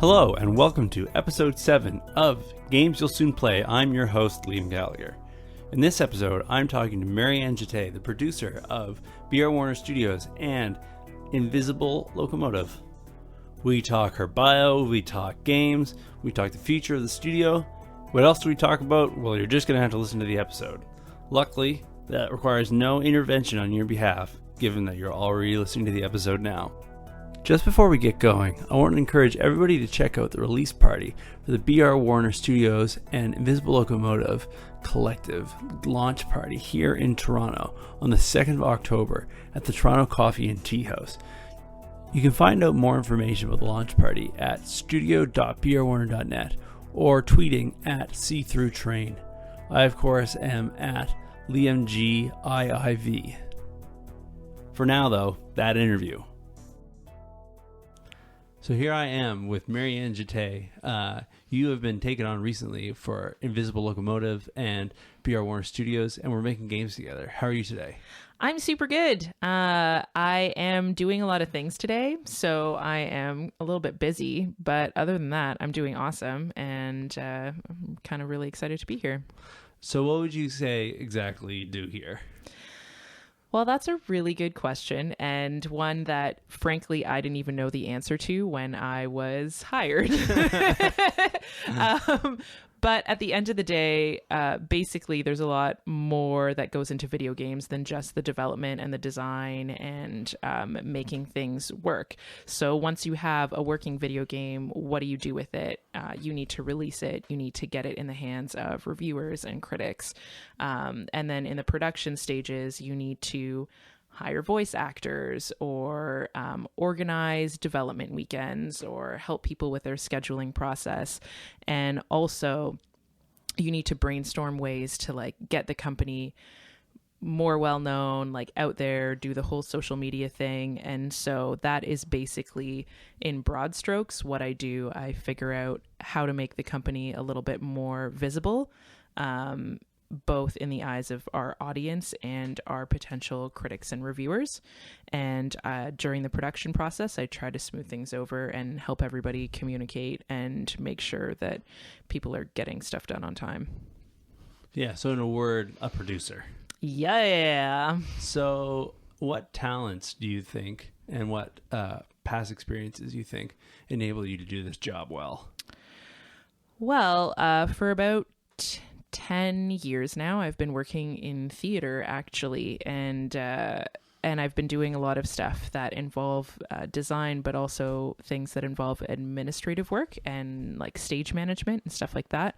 Hello, and welcome to episode 7 of Games You'll Soon Play. I'm your host, Liam Gallagher. In this episode, I'm talking to Marianne Jetté, the producer of Brwarner Studios and Invisible Locomotive. We talk her bio, we talk games, we talk the future of the studio. What else do we talk about? Well, you're just going to have to listen to the episode. Luckily, that requires no intervention on your behalf, given that you're already listening to the episode now. Just before we get going, I want to encourage everybody to check out the release party for the Brwarner Studios and Invisible Locomotive Collective launch party here in Toronto on the 2nd of October at the Toronto Coffee and Tea House. You can find out more information about the launch party at studio.brwarner.net or tweeting at @seethroughtrain. I, of course, am at LiamGIIV. For now, though, that interview. So here I am with Marianne Jetté. You have been taken on recently for Invisible Locomotive and Brwarner Studios, and we're making games together. How are you today? I'm super good. I am doing a lot of things today, so I am a little bit busy. But other than that, I'm doing awesome, and I'm kind of really excited to be here. So what would you say exactly you do here? Well, that's a really good question, and one that, frankly, I didn't even know the answer to when I was hired. But at the end of the day, basically, there's a lot more that goes into video games than just the development and the design and making things work. So once you have a working video game, what do you do with it? You need to release it. You need to get it in the hands of reviewers and critics. And then in the production stages, you need to hire voice actors or organize development weekends or help people with their scheduling process. And also you need to brainstorm ways to get the company more well-known, out there, do the whole social media thing. And so that is basically, in broad strokes, what I do. I figure out how to make the company a little bit more visible, both in the eyes of our audience and our potential critics and reviewers. And during the production process, I try to smooth things over and help everybody communicate and make sure that people are getting stuff done on time. Yeah, so in a word, a producer. Yeah. So what talents do you think and what past experiences you think enable you to do this job well? Well, for about 10 years now, I've been working in theater, actually, and I've been doing a lot of stuff that involve design, but also things that involve administrative work and stage management and stuff like that,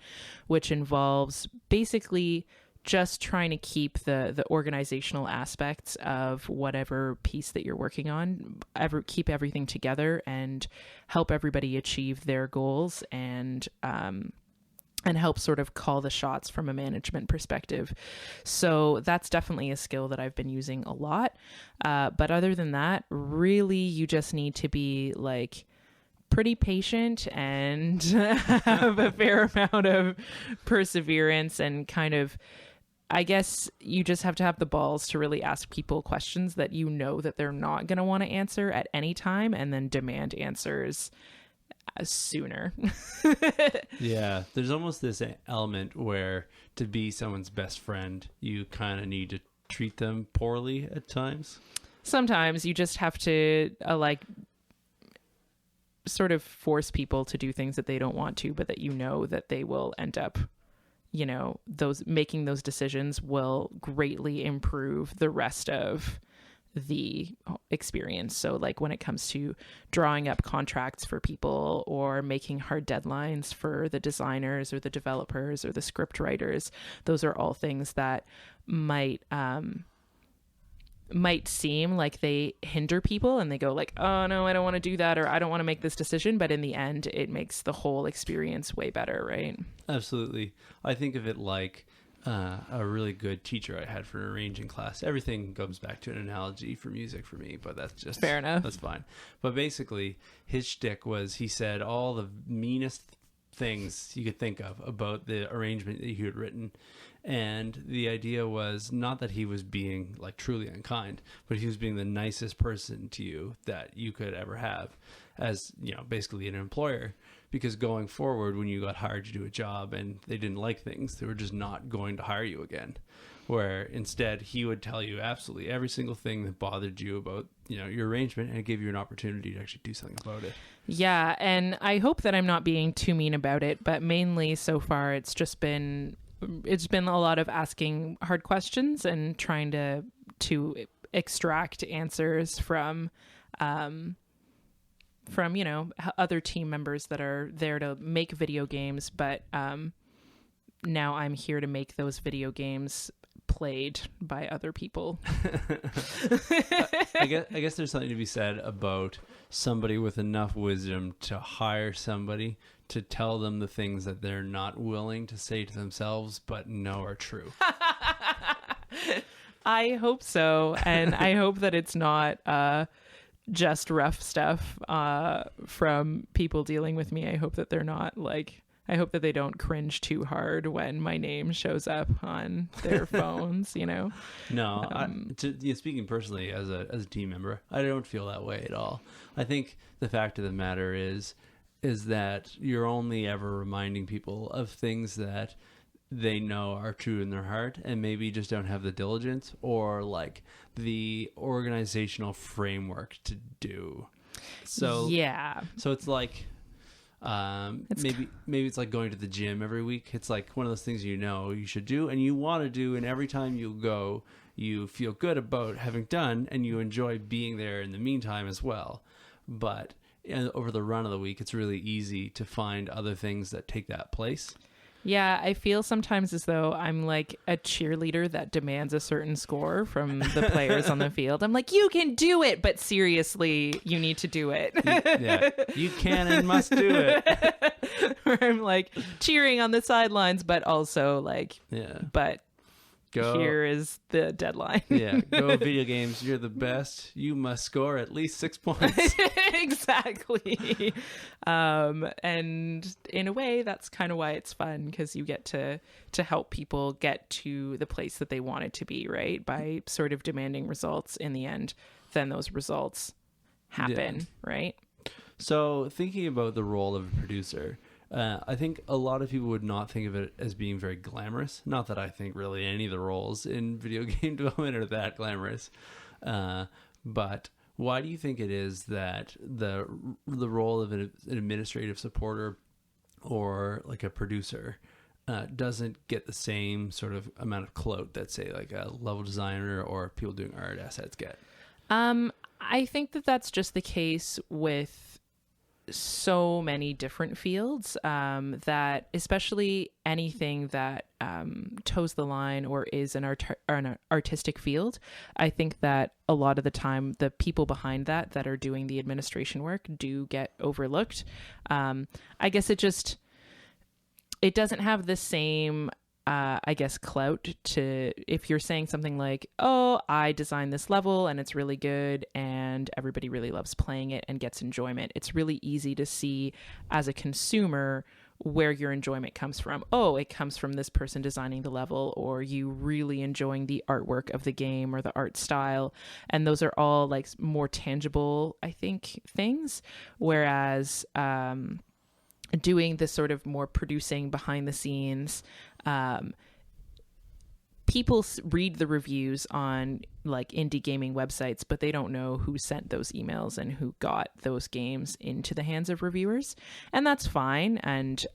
which involves basically just trying to keep the organizational aspects of whatever piece that you're working on, keep everything together and help everybody achieve their goals and help sort of call the shots from a management perspective. So that's definitely a skill that I've been using a lot. But other than that, really, you just need to be pretty patient and have a fair amount of perseverance and kind of, I guess you just have to have the balls to really ask people questions that you know that they're not going to want to answer at any time and then demand answers sooner. Yeah, there's almost this element where to be someone's best friend, you kind of need to treat them poorly at times. Sometimes you just have to sort of force people to do things that they don't want to, but that you know that they will end up, making those decisions will greatly improve the rest of the experience. So when it comes to drawing up contracts for people or making hard deadlines for the designers or the developers or the script writers, those are all things that might seem like they hinder people and they go oh no, I don't want to do that, or I don't want to make this decision, but in the end it makes the whole experience way better, right? Absolutely. I think of it like a really good teacher I had for an arranging class. Everything comes back to an analogy for music for me, but that's just fair enough. That's fine. But basically, his shtick was, he said all the meanest things you could think of about the arrangement that he had written. And the idea was not that he was being like truly unkind, but he was being the nicest person to you that you could ever have as, you know, basically an employer. Because going forward, when you got hired to do a job and they didn't like things, they were just not going to hire you again. Where instead he would tell you absolutely every single thing that bothered you about, you know, your arrangement, and give you an opportunity to actually do something about it. Yeah, and I hope that I'm not being too mean about it, but mainly so far it's been a lot of asking hard questions and trying to extract answers from you know, other team members that are there to make video games, but now I'm here to make those video games played by other people. I guess there's something to be said about somebody with enough wisdom to hire somebody to tell them the things that they're not willing to say to themselves but know are true. I hope so, and I hope that it's not just rough stuff from people dealing with me. I hope that they're not like, I hope that they don't cringe too hard when my name shows up on their phones, you know? No, speaking personally as a team member, I don't feel that way at all. I think the fact of the matter is that you're only ever reminding people of things that they know are true in their heart and maybe just don't have the diligence or like the organizational framework to do. So yeah. So it's like maybe it's like going to the gym every week. It's like one of those things you know you should do and you want to do, and every time you go you feel good about having done and you enjoy being there in the meantime as well. But over the run of the week it's really easy to find other things that take that place. Yeah, I feel sometimes as though I'm like a cheerleader that demands a certain score from the players on the field. I'm like, you can do it, but seriously, you need to do it. Yeah, you can and must do it. Where I'm like cheering on the sidelines, but also like, but here is the deadline. Yeah, go video games. You're the best. You must score at least 6 points. Exactly. And in a way, that's kind of why it's fun, because you get to help people get to the place that they want it to be, right? By sort of demanding results in the end, then those results happen, right? So thinking about the role of a producer, I think a lot of people would not think of it as being very glamorous. Not that I think really any of the roles in video game development are that glamorous. But why do you think it is that the role of an administrative supporter or like a producer doesn't get the same sort of amount of clout that, say, like a level designer or people doing art assets get? I think that that's just the case with so many different fields, that especially anything that toes the line or is an artistic field, I think that a lot of the time the people behind that are doing the administration work do get overlooked. I guess it doesn't have the same clout to, if you're saying something like, oh, I designed this level and it's really good and everybody really loves playing it and gets enjoyment. It's really easy to see as a consumer where your enjoyment comes from. Oh, it comes from this person designing the level, or you really enjoying the artwork of the game or the art style. And those are all like more tangible, I think, things. Whereas doing this sort of more producing behind the scenes, people read the reviews on like indie gaming websites, but they don't know who sent those emails and who got those games into the hands of reviewers. And that's fine. And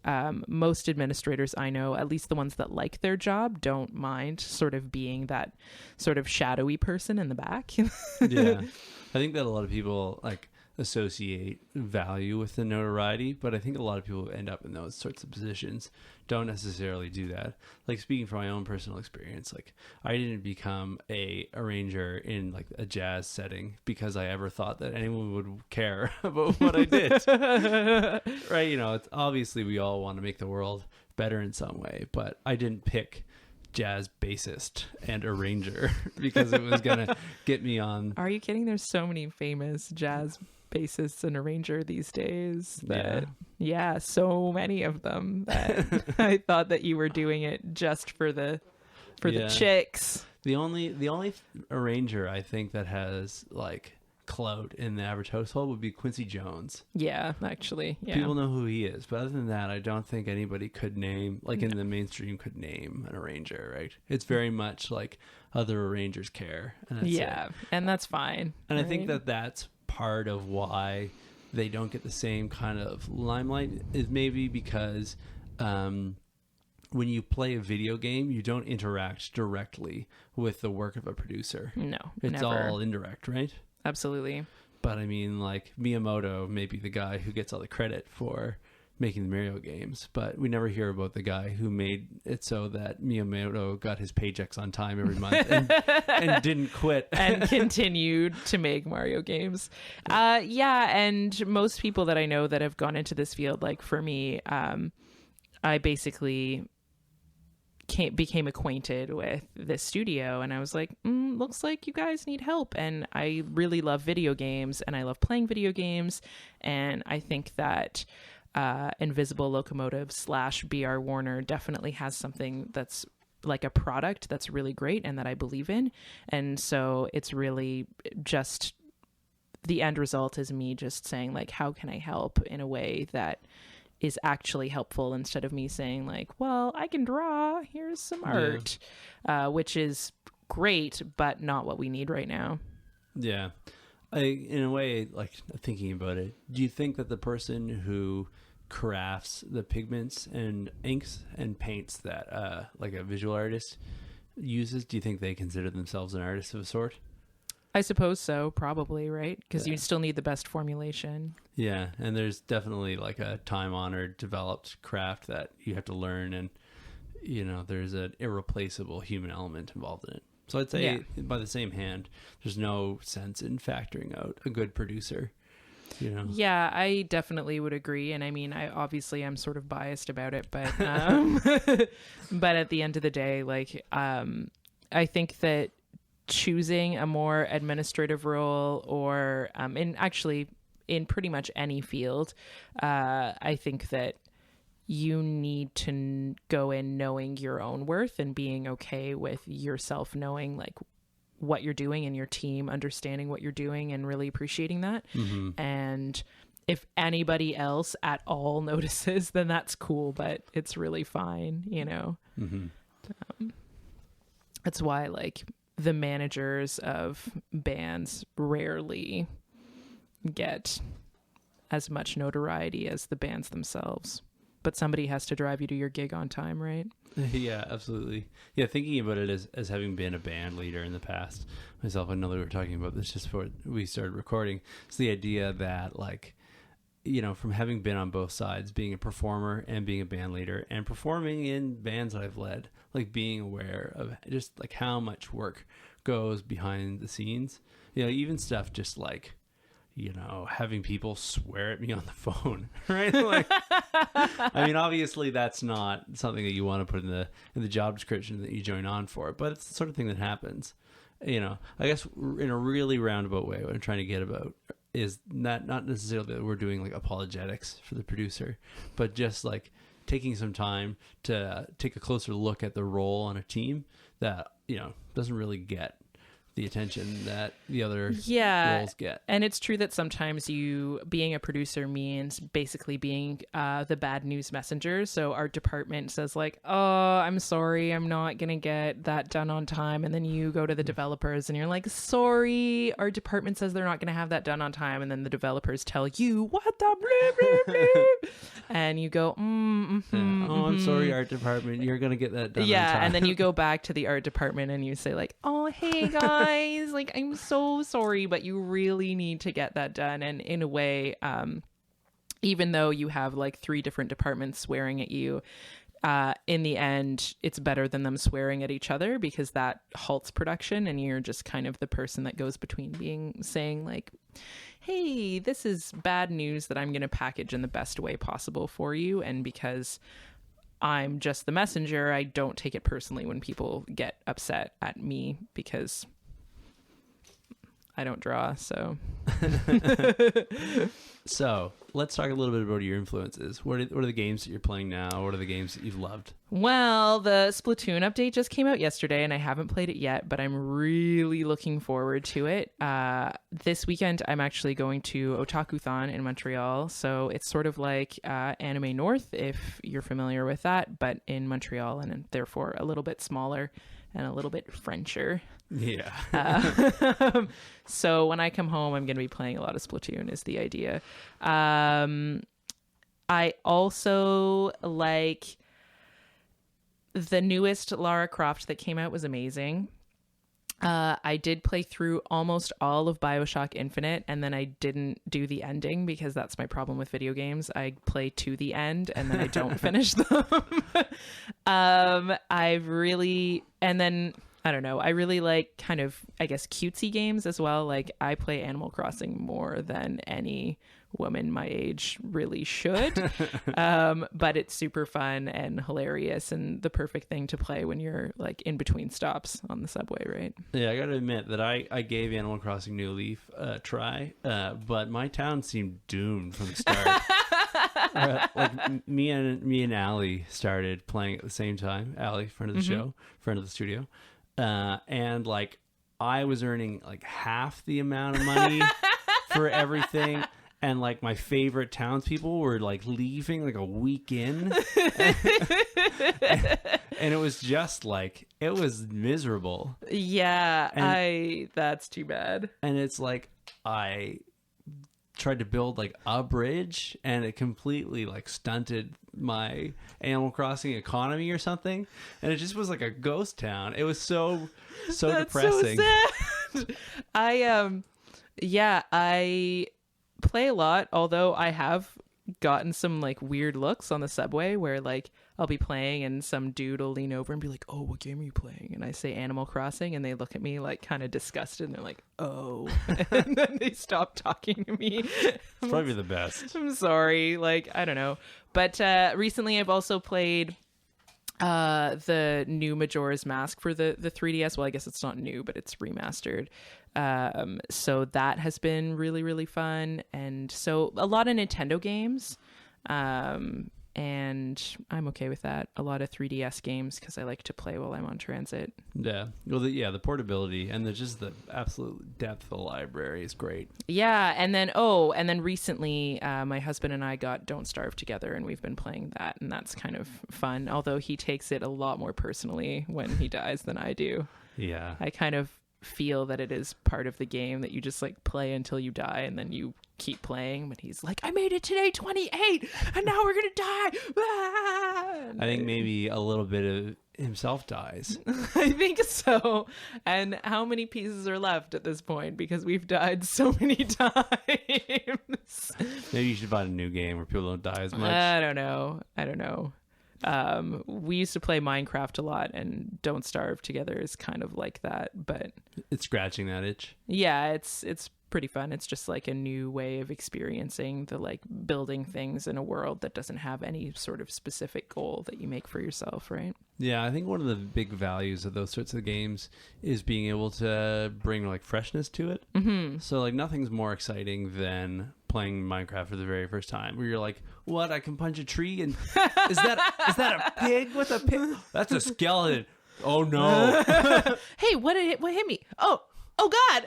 most administrators I know, at least the ones that like their job, don't mind sort of being that sort of shadowy person in the back. Yeah. I think that a lot of people like associate value with the notoriety, but I think a lot of people who end up in those sorts of positions don't necessarily do that. Like, speaking from my own personal experience, like I didn't become a arranger in like a jazz setting because I ever thought that anyone would care about what I did. Right? You know, it's obviously we all want to make the world better in some way, but I didn't pick jazz bassist and arranger because it was gonna get me on. Are you kidding? There's so many famous jazz bassist and arranger these days. Yeah, so many of them that I thought that you were doing it just for the chicks. The only arranger I think that has like clout in the average household would be Quincy Jones. Yeah, actually. Yeah. People know who he is, but other than that, I don't think anybody could name, like in the mainstream, could name an arranger, right? It's very much like other arrangers care. And that's it. And that's fine. And right? I think that that's part of why they don't get the same kind of limelight, is maybe because when you play a video game, you don't interact directly with the work of a producer. No, it's never. all indirect, right? Absolutely. But I mean, like, Miyamoto may be the guy who gets all the credit for making the Mario games, but we never hear about the guy who made it so that Miyamoto got his paychecks on time every month and didn't quit. And continued to make Mario games. And most people that I know that have gone into this field, like for me, I basically became acquainted with this studio, and I was like, looks like you guys need help. And I really love video games, and I love playing video games, and I think that Invisible Locomotive / Brwarner definitely has something that's like a product that's really great and that I believe in. And so it's really just the end result is me just saying, like, how can I help in a way that is actually helpful, instead of me saying like, well, I can draw, here's some art, which is great, but not what we need right now. Yeah. In a way, like, thinking about it, do you think that the person who crafts the pigments and inks and paints that like a visual artist uses, do you think they consider themselves an artist of a sort? I suppose so, probably, right? Because you still need the best formulation. Yeah, and there's definitely like a time-honored, developed craft that you have to learn, and you know, there's an irreplaceable human element involved in it. So I'd say, by the same hand, there's no sense in factoring out a good producer. You know? Yeah, I definitely would agree, and I mean, I'm sort of biased about it, but but at the end of the day, like, I think that choosing a more administrative role, or in pretty much any field, I think that you need to go in knowing your own worth and being okay with yourself knowing like what you're doing, and your team understanding what you're doing and really appreciating that. Mm-hmm. And if anybody else at all notices, then that's cool, but it's really fine, you know? Mm-hmm. That's why, like, the managers of bands rarely get as much notoriety as the bands themselves. But somebody has to drive you to your gig on time, right? Yeah, absolutely. Yeah, thinking about it as having been a band leader in the past, myself and Nella were talking about this just before we started recording. It's the idea that, like, you know, from having been on both sides, being a performer and being a band leader, and performing in bands that I've led, like, being aware of just like how much work goes behind the scenes. You know, even stuff just like, you know, having people swear at me on the phone, right? Like, I mean, obviously that's not something that you want to put in the job description that you join on for, but it's the sort of thing that happens. You know, I guess in a really roundabout way, what I'm trying to get about is not necessarily that we're doing like apologetics for the producer, but just like taking some time to take a closer look at the role on a team that, you know, doesn't really get the attention that the other roles get. And it's true that sometimes being a producer means basically being the bad news messenger. So our department says like, oh, I'm sorry, I'm not going to get that done on time. And then you go to the developers and you're like, sorry, our department says they're not going to have that done on time. And then the developers tell you, what the blah, blah, blah. And you go, oh, I'm sorry, art department, you're going to get that done on time. And then you go back to the art department and you say like, oh, hey guys, like, I'm so sorry, but you really need to get that done. And in a way, even though you have like 3 different departments swearing at you, in the end, it's better than them swearing at each other, because that halts production, and you're just kind of the person that goes between saying like, hey, this is bad news that I'm going to package in the best way possible for you. And because I'm just the messenger, I don't take it personally when people get upset at me, because I don't draw, so So let's talk a little bit about your influences. What are the games that you're playing now? What are the games that you've loved? Well, the Splatoon update just came out yesterday, and I haven't played it yet, but I'm really looking forward to it. This weekend, I'm actually going to Otakuthon in Montreal, so it's sort of like Anime North, if you're familiar with that, but in Montreal, and therefore a little bit smaller and a little bit Frencher. Yeah. So when I come home, I'm going to be playing a lot of Splatoon is the idea. I also like the newest Lara Croft that came out was amazing. I did play through almost all of BioShock Infinite, and then I didn't do the ending because that's my problem with video games. I play to the end and then I don't finish them. I don't know. I really like kind of, I guess, cutesy games as well. Like I play Animal Crossing more than any woman my age really should. But it's super fun and hilarious and the perfect thing to play when you're like in between stops on the subway, right? Yeah, I got to admit that I gave Animal Crossing New Leaf a try, but my town seemed doomed from the start. Like me and Allie started playing at the same time. Allie, friend of the show, friend of the studio. And like I was earning like half the amount of money for everything. And like my favorite townspeople were like leaving like a week in. And it was just like, it was miserable. Yeah, that's too bad. And it's like, I tried to build like a bridge and it completely like stunted my Animal Crossing economy or something, and it just was like a ghost town. It was so depressing. So sad. I play a lot, although I have gotten some like weird looks on the subway where like I'll be playing and some dude will lean over and be like, "Oh, what game are you playing?" And I say Animal Crossing, and they look at me like kind of disgusted and they're like, "Oh," and then they stop talking to me. It's probably the best. I'm sorry, like I don't know, but recently I've also played the new Majora's Mask for the 3DS. Well, I guess it's not new, but it's remastered. So that has been really, really fun. And so a lot of Nintendo games. And I'm okay with that. A lot of 3DS games because I like to play while I'm on transit. Yeah. Well, the portability and the absolute depth of the library is great. Yeah. And then recently, my husband and I got Don't Starve together, and we've been playing that, and that's kind of fun. Although he takes it a lot more personally when he dies than I do. Yeah. I kind of feel that it is part of the game that you just like play until you die and then you keep playing, but he's like, I made it today 28 and now we're gonna die. I think maybe a little bit of himself dies. I think so. And how many pieces are left at this point, because we've died so many times? Maybe you should find a new game where people don't die as much. I don't know. We used to play Minecraft a lot, and Don't Starve together is kind of like that, but it's scratching that itch. Yeah, it's pretty fun. It's just like a new way of experiencing the like building things in a world that doesn't have any sort of specific goal that you make for yourself, right? Yeah, I think one of the big values of those sorts of games is being able to bring like freshness to it. Mm-hmm. So like nothing's more exciting than playing Minecraft for the very first time, where you're like, what, I can punch a tree, and is that a pig? What's a pig? That's a skeleton. Oh no. Hey, what hit me? Oh god.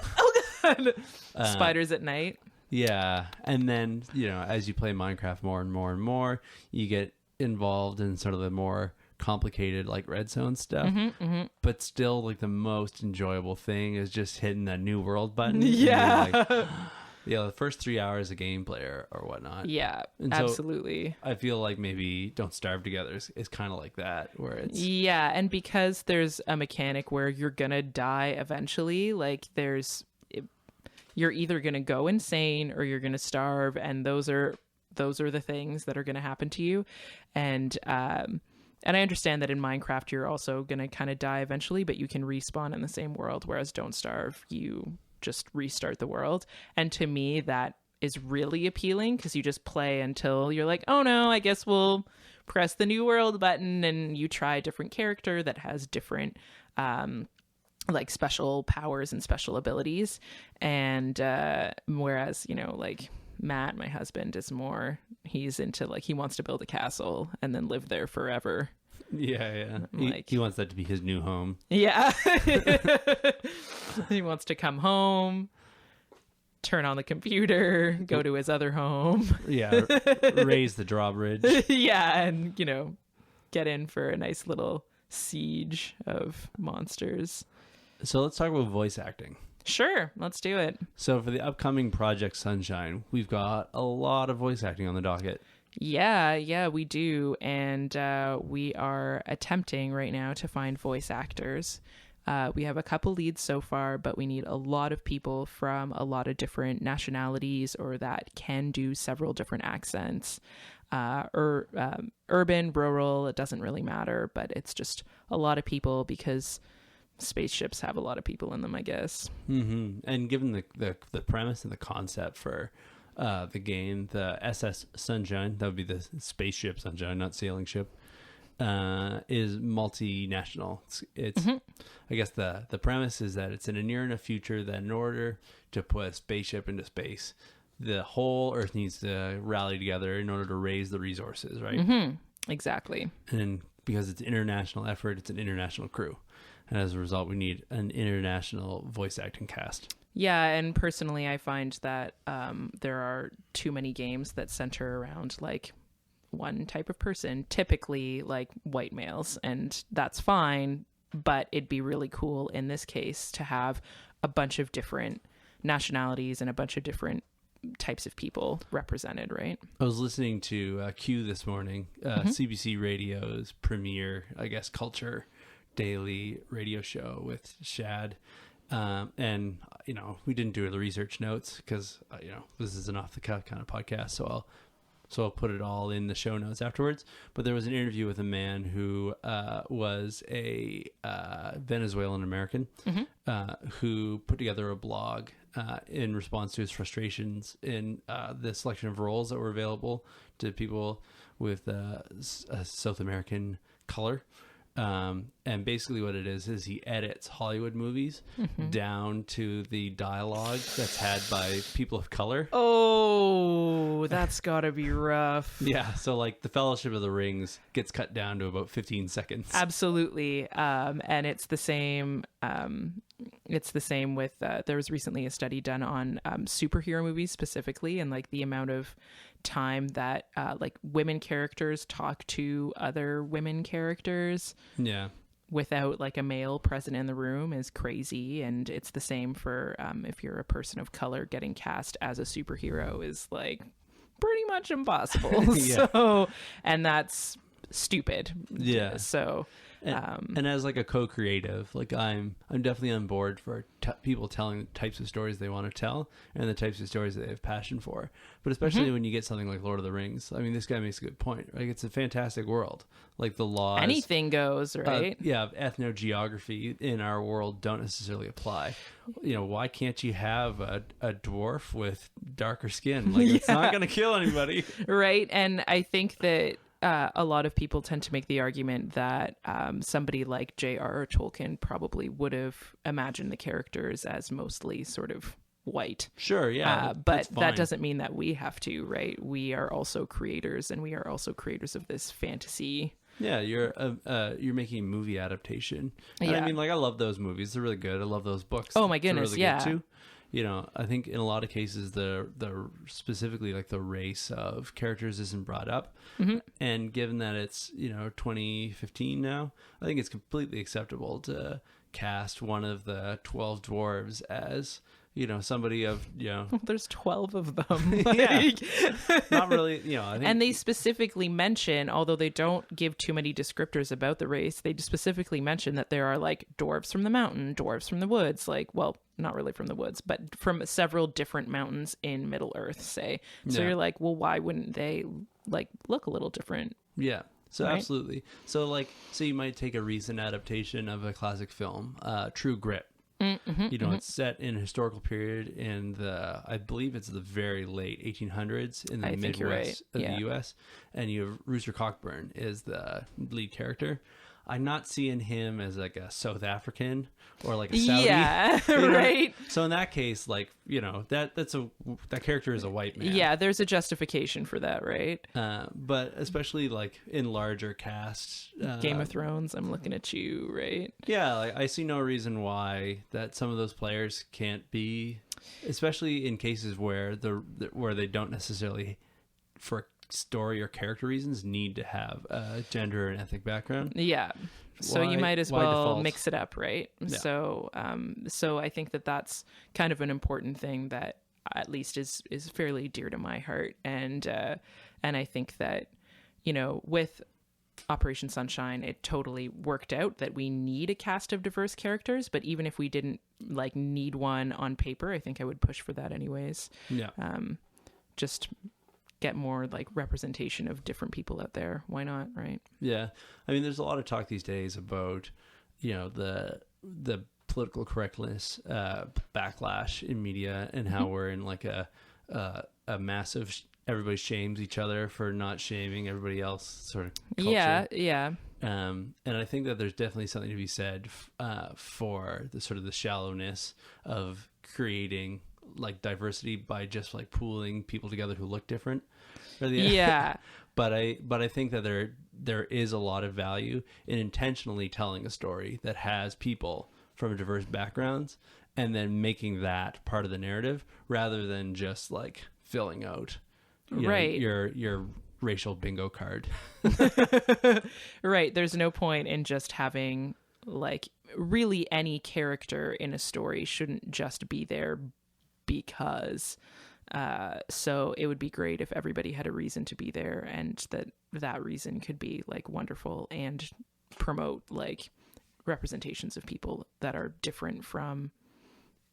Spiders at night. Yeah. And then, as you play Minecraft more and more and more, you get involved in sort of the more complicated like redstone stuff. Mm-hmm, mm-hmm. But still, like, the most enjoyable thing is just hitting that new world button. Yeah. Yeah, the first 3 hours of gameplay or whatnot. Yeah, and absolutely. So I feel like maybe Don't Starve Together is kind of like that, where it's... Yeah, and because there's a mechanic where you're gonna die eventually, like you're either gonna go insane or you're gonna starve, and those are the things that are gonna happen to you. And I understand that in Minecraft you're also gonna kind of die eventually, but you can respawn in the same world, whereas Don't Starve, you just restart the world. And to me, that is really appealing, because you just play until you're like, oh no, I guess we'll press the new world button, and you try a different character that has different like special powers and special abilities. And whereas, you know, like Matt, my husband, is more, he's into like, he wants to build a castle and then live there forever. Yeah. Like, he wants that to be his new home. Yeah. He wants to come home, turn on the computer, go to his other home. Yeah. Raise the drawbridge. Yeah. And, you know, get in for a nice little siege of monsters. So let's talk about voice acting. Sure, let's do it. So for the upcoming Project Sunshine, we've got a lot of voice acting on the docket. Yeah, we do. And we are attempting right now to find voice actors. We have a couple leads so far, but we need a lot of people from a lot of different nationalities or that can do several different accents. Urban, rural, it doesn't really matter, but it's just a lot of people because spaceships have a lot of people in them, I guess. Mm-hmm. And given the premise and the concept for the game, the SS Sunshine, that would be the spaceship Sunshine, not sailing ship, is multinational. It's I guess the premise is that it's in a near enough future that in order to put a spaceship into space, the whole Earth needs to rally together in order to raise the resources, right? Mm-hmm. Exactly. And because it's an international effort, it's an international crew. And as a result, we need an international voice acting cast. Yeah, and personally, I find that there are too many games that center around like one type of person, typically like white males, and that's fine, but it'd be really cool in this case to have a bunch of different nationalities and a bunch of different types of people represented, right? I was listening to Q this morning, CBC Radio's premier, I guess, culture daily radio show with Shad. And, you know, we didn't do the research notes because, you know, this is an off the cuff kind of podcast. So I'll put it all in the show notes afterwards. But there was an interview with a man who was a Venezuelan American who put together a blog in response to his frustrations in the selection of roles that were available to people with South American color. And basically what it is he edits Hollywood movies down to the dialogue that's had by people of color. Oh, that's gotta be rough. Yeah, so like the Fellowship of the Rings gets cut down to about 15 seconds. Absolutely. And it's the same. It's the same with there was recently a study done on superhero movies specifically, and like the amount of time that like women characters talk to other women characters without like a male present in the room is crazy. And it's the same for if you're a person of color, getting cast as a superhero is like pretty much impossible. So, and that's stupid. So and as like a co-creative, like I'm definitely on board for people telling the types of stories they want to tell and the types of stories that they have passion for. But especially when you get something like Lord of the Rings, I mean, this guy makes a good point. Like, it's a fantastic world. Like the laws, anything goes, right? Ethnogeography in our world don't necessarily apply. You know, why can't you have a dwarf with darker skin? Like, it's not going to kill anybody, right? And I think that a lot of people tend to make the argument that somebody like J.R.R. Tolkien probably would have imagined the characters as mostly sort of white. Sure, yeah. But that doesn't mean that we have to, right? We are also creators, and we are also creators of this fantasy. Yeah, you're making a movie adaptation. And I mean, like, I love those movies. They're really good. I love those books. Oh my goodness, really good too. You know, I think in a lot of cases, the specifically like the race of characters isn't brought up. And given that it's, 2015 now, I think it's completely acceptable to cast one of the 12 dwarves as, somebody of, There's 12 of them. Not really, I think. And they specifically mention, although they don't give too many descriptors about the race, they specifically mention that there are like dwarves from the mountain, dwarves from the woods, like, well, not really from the woods, but from several different mountains in Middle Earth, say. So you're like, well, why wouldn't they like look a little different? Yeah. So right? Absolutely. So you might take a recent adaptation of a classic film, True Grit. It's set in a historical period in I believe it's the very late 1800s in the Midwest of the U.S. And you have Rooster Cockburn is the lead character. I'm not seeing him as like a South African or like a Saudi. Yeah, right. So in that case, like, that character is a white man. Yeah, there's a justification for that, right? But especially like in larger casts, Game of Thrones, I'm looking at you, right? Yeah, like I see no reason why that some of those players can't be, especially in cases where where they don't necessarily, for story or character reasons, need to have a gender and ethnic background. Yeah. So you might as well default? mix it up, right? Yeah. So I think that's kind of an important thing that at least is fairly dear to my heart, and I think that with Operation Sunshine, it totally worked out that we need a cast of diverse characters. But even if we didn't like need one on paper, I think I would push for that anyways. Yeah. Just get more like representation of different people out there. Why not, right? Yeah. I mean, there's a lot of talk these days about, the political correctness backlash in media, and how we're in like a massive, everybody shames each other for not shaming everybody else sort of culture. Yeah. And I think that there's definitely something to be said for the sort of the shallowness of creating like diversity by just like pooling people together who look different. Yeah. But I think that there is a lot of value in intentionally telling a story that has people from diverse backgrounds and then making that part of the narrative rather than just like filling out your racial bingo card. Right. There's no point in just having like really any character in a story shouldn't just be there because so it would be great if everybody had a reason to be there, and that reason could be like wonderful and promote like representations of people that are different from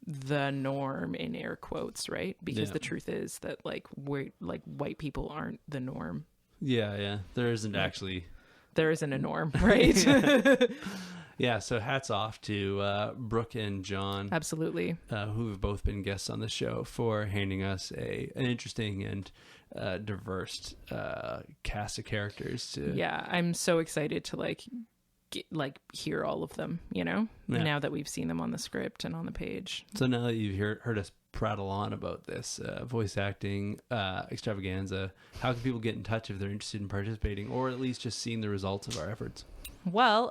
the norm, in air quotes, right? Because the truth is that like we're like white people aren't the norm. Yeah. There isn't actually. There isn't a norm, right? Yeah, so hats off to Brooke and John. Absolutely. Who have both been guests on the show, for handing us an interesting and diverse cast of characters. Yeah, I'm so excited to hear all of them, now that we've seen them on the script and on the page. So now that you've heard us prattle on about this voice acting extravaganza, how can people get in touch if they're interested in participating, or at least just seeing the results of our efforts? Well,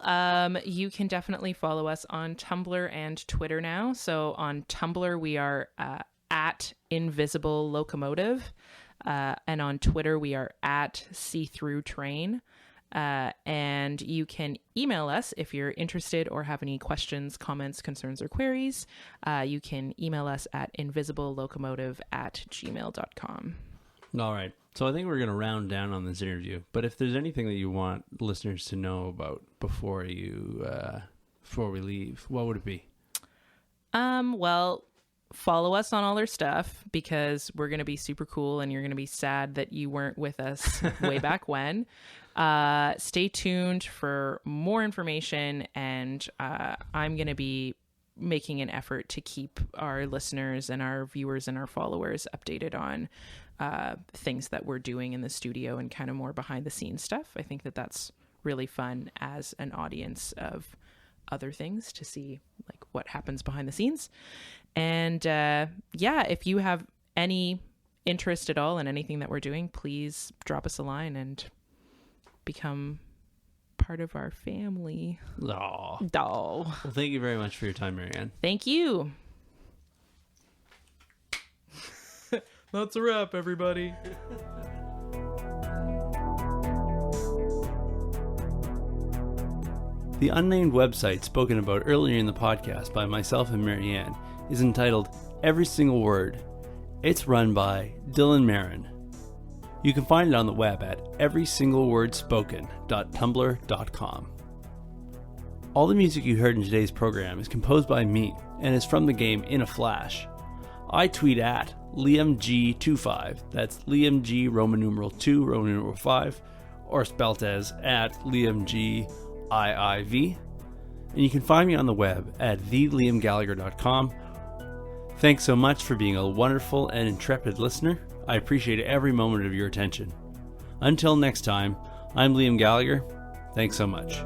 you can definitely follow us on Tumblr and Twitter now. So on Tumblr, we are at Invisible Locomotive. And on Twitter, we are at See-Through Train. And you can email us if you're interested or have any questions, comments, concerns, or queries. You can email us at invisiblelocomotive@gmail.com. All right. So I think we're going to round down on this interview. But if there's anything that you want listeners to know about before we leave, what would it be? Well, follow us on all our stuff, because we're going to be super cool and you're going to be sad that you weren't with us way back when. Stay tuned for more information, and I'm going to be making an effort to keep our listeners and our viewers and our followers updated on things that we're doing in the studio and kind of more behind the scenes stuff. I think that that's really fun as an audience of other things to see like what happens behind the scenes. And if you have any interest at all in anything that we're doing, please drop us a line and become part of our family. Oh. Well, Thank you very much for your time, Marianne. thank you. That's a wrap, everybody. The unnamed website spoken about earlier in the podcast by myself and Marianne is entitled Every Single Word. It's run by Dylan Marin. You can find it on the web at everysinglewordSpoken.tumblr.com. All the music you heard in today's program is composed by me and is from the game In a Flash. I tweet at LiamG25, that's Liam G Roman numeral 2 Roman numeral 5, or spelt as at LiamGIIV. And you can find me on the web at theliamgallagher.com. Thanks so much for being a wonderful and intrepid listener. I appreciate every moment of your attention. Until next time, I'm Liam Gallagher. Thanks so much.